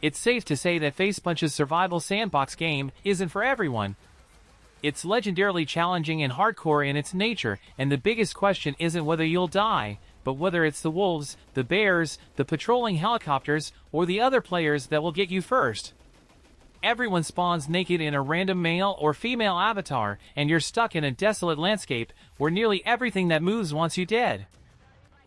It's safe to say that Facepunch's survival sandbox game isn't for everyone. It's legendarily challenging and hardcore in its nature, and the biggest question isn't whether you'll die, but whether it's the wolves, the bears, the patrolling helicopters, or the other players that will get you first. Everyone spawns naked in a random male or female avatar, and you're stuck in a desolate landscape where nearly everything that moves wants you dead.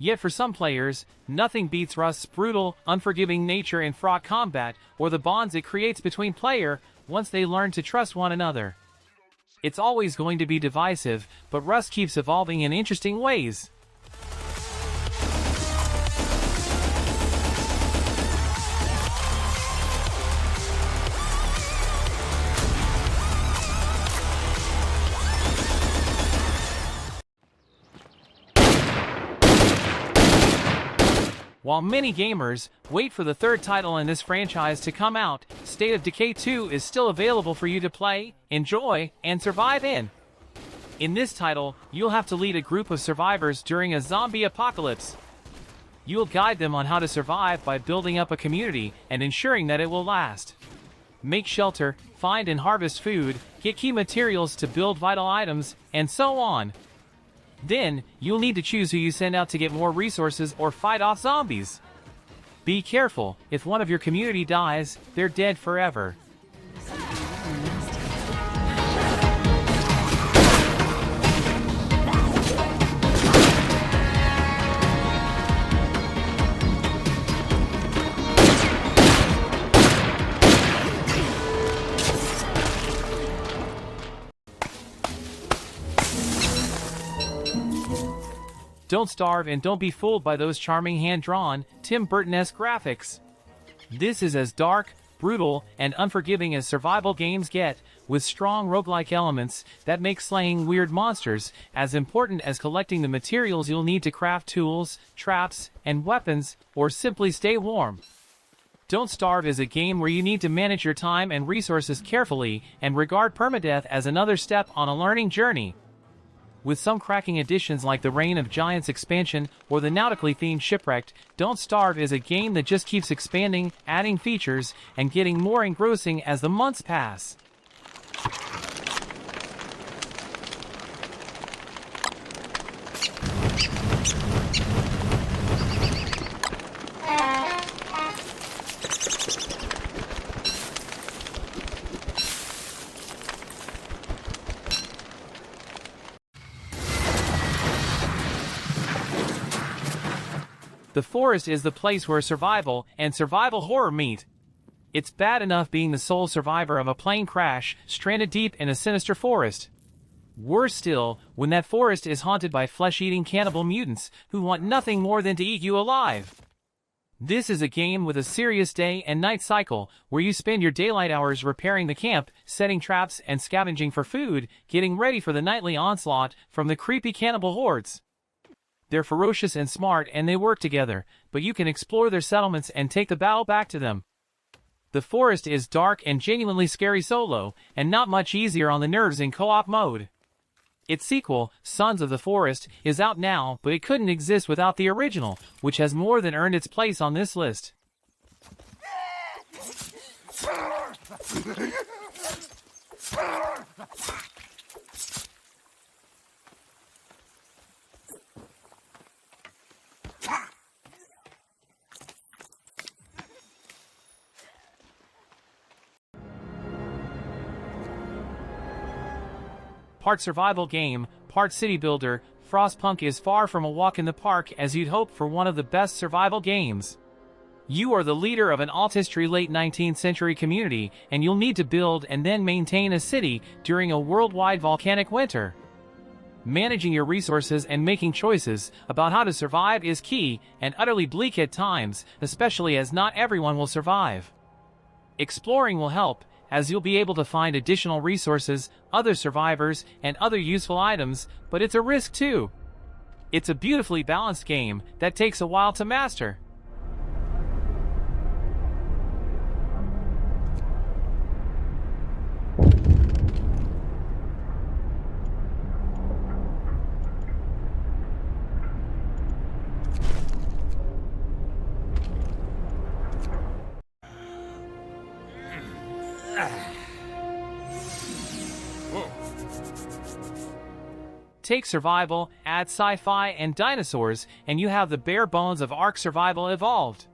Yet for some players, nothing beats Rust's brutal, unforgiving nature in fraught combat, or the bonds it creates between players once they learn to trust one another. It's always going to be divisive, but Rust keeps evolving in interesting ways. While many gamers wait for the third title in this franchise to come out, State of Decay 2 is still available for you to play, enjoy, and survive in. In this title, you'll have to lead a group of survivors during a zombie apocalypse. You'll guide them on how to survive by building up a community and ensuring that it will last. Make shelter, find and harvest food, get key materials to build vital items, and so on. Then, you'll need to choose who you send out to get more resources or fight off zombies. Be careful, if one of your community dies, they're dead forever. Don't starve and don't be fooled by those charming hand-drawn, Tim Burton-esque graphics. This is as dark, brutal, and unforgiving as survival games get, with strong roguelike elements that make slaying weird monsters as important as collecting the materials you'll need to craft tools, traps, and weapons, or simply stay warm. Don't Starve is a game where you need to manage your time and resources carefully and regard permadeath as another step on a learning journey. With some cracking additions like the Reign of Giants expansion or the nautically themed Shipwrecked, Don't Starve is a game that just keeps expanding, adding features, and getting more engrossing as the months pass. The forest is the place where survival and survival horror meet. It's bad enough being the sole survivor of a plane crash, stranded deep in a sinister forest. Worse still, when that forest is haunted by flesh-eating cannibal mutants who want nothing more than to eat you alive. This is a game with a serious day and night cycle, where you spend your daylight hours repairing the camp, setting traps and scavenging for food, getting ready for the nightly onslaught from the creepy cannibal hordes. They're ferocious and smart and they work together, but you can explore their settlements and take the battle back to them. The forest is dark and genuinely scary solo, and not much easier on the nerves in co-op mode. Its sequel, Sons of the Forest, is out now, but it couldn't exist without the original, which has more than earned its place on this list. Part survival game, part city builder, Frostpunk is far from a walk in the park as you'd hope for one of the best survival games. You are the leader of an alt-history late 19th century community, and you'll need to build and then maintain a city during a worldwide volcanic winter. Managing your resources and making choices about how to survive is key and utterly bleak at times, especially as not everyone will survive. Exploring will help, as you'll be able to find additional resources, other survivors, and other useful items, but it's a risk too. It's a beautifully balanced game that takes a while to master. Take survival, add sci-fi and dinosaurs, and you have the bare bones of Ark Survival evolved.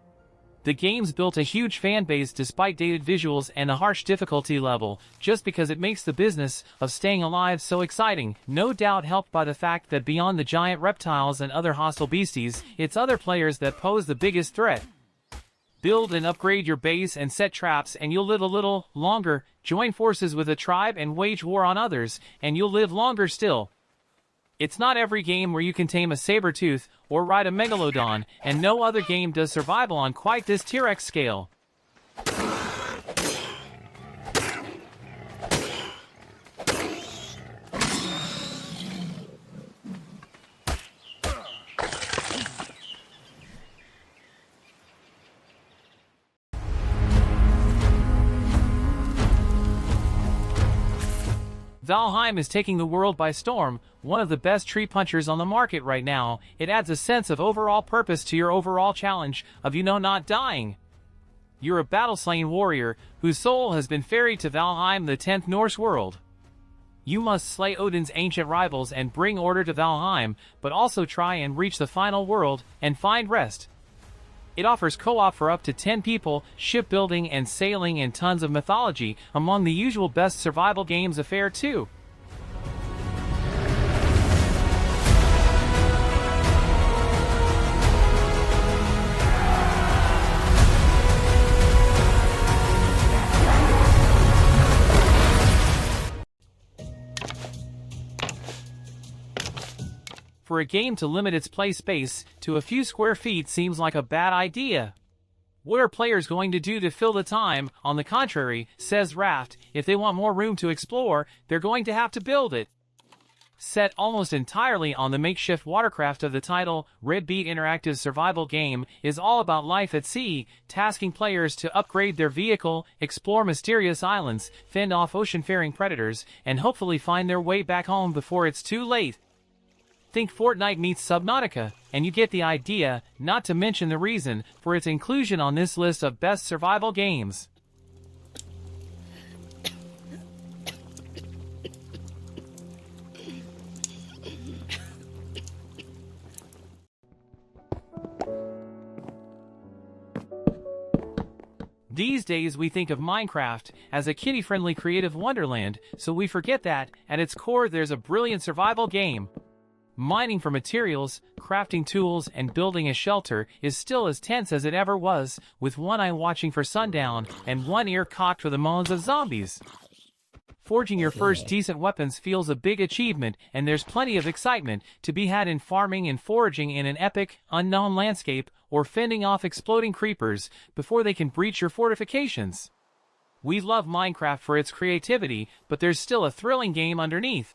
The game's built a huge fanbase despite dated visuals and a harsh difficulty level, just because it makes the business of staying alive so exciting, no doubt helped by the fact that beyond the giant reptiles and other hostile beasties, it's other players that pose the biggest threat. Build and upgrade your base and set traps and you'll live a little longer, join forces with a tribe and wage war on others, and you'll live longer still. It's not every game where you can tame a saber-tooth or ride a megalodon, and no other game does survival on quite this T-Rex scale. Valheim is taking the world by storm, one of the best tree punchers on the market right now. It adds a sense of overall purpose to your overall challenge of not dying. You're a battle-slain warrior whose soul has been ferried to Valheim, the 10th Norse world. You must slay Odin's ancient rivals and bring order to Valheim, but also try and reach the final world and find rest. It offers co-op for up to 10 people, shipbuilding and sailing, and tons of mythology, among the usual best survival games affair too. For a game to limit its play space to a few square feet seems like a bad idea. What are players going to do to fill the time? On the contrary, says Raft, if they want more room to explore, they're going to have to build it. Set almost entirely on the makeshift watercraft of the title, Red Beat interactive survival game is all about life at sea, tasking players to upgrade their vehicle, explore mysterious islands, fend off ocean-faring predators, and hopefully find their way back home before it's too late. Think Fortnite meets Subnautica, and you get the idea, not to mention the reason for its inclusion on this list of best survival games. These days we think of Minecraft as a kiddie-friendly creative wonderland, so we forget that, at its core there's a brilliant survival game. Mining for materials, crafting tools, and building a shelter is still as tense as it ever was, with one eye watching for sundown and one ear cocked for the moans of zombies. Forging your first decent weapons feels a big achievement, and there's plenty of excitement to be had in farming and foraging in an epic, unknown landscape, or fending off exploding creepers before they can breach your fortifications. We love Minecraft for its creativity, but there's still a thrilling game underneath.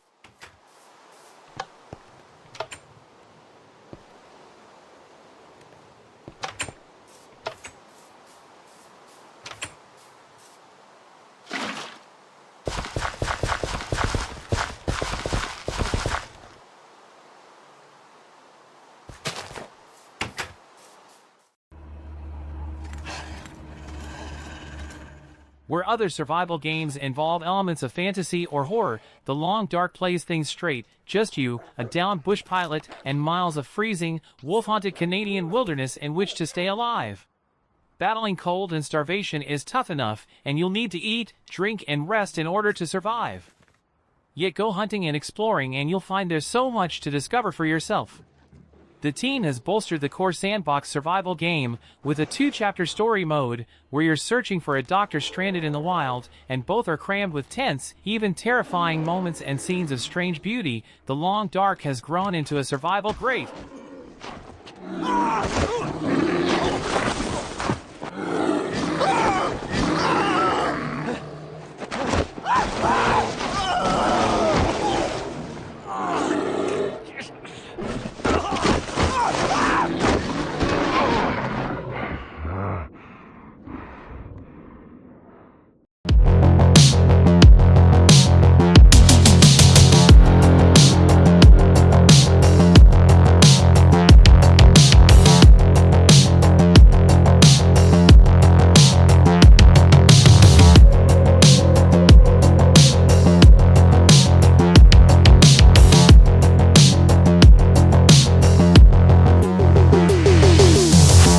Where other survival games involve elements of fantasy or horror, The Long Dark plays things straight, just you, a downed bush pilot, and miles of freezing, wolf-haunted Canadian wilderness in which to stay alive. Battling cold and starvation is tough enough, and you'll need to eat, drink, and rest in order to survive. Yet go hunting and exploring and you'll find there's so much to discover for yourself. The team has bolstered the core sandbox survival game with a 2-chapter story mode where you're searching for a doctor stranded in the wild, and both are crammed with tense, even terrifying moments and scenes of strange beauty. The Long Dark has grown into a survival great.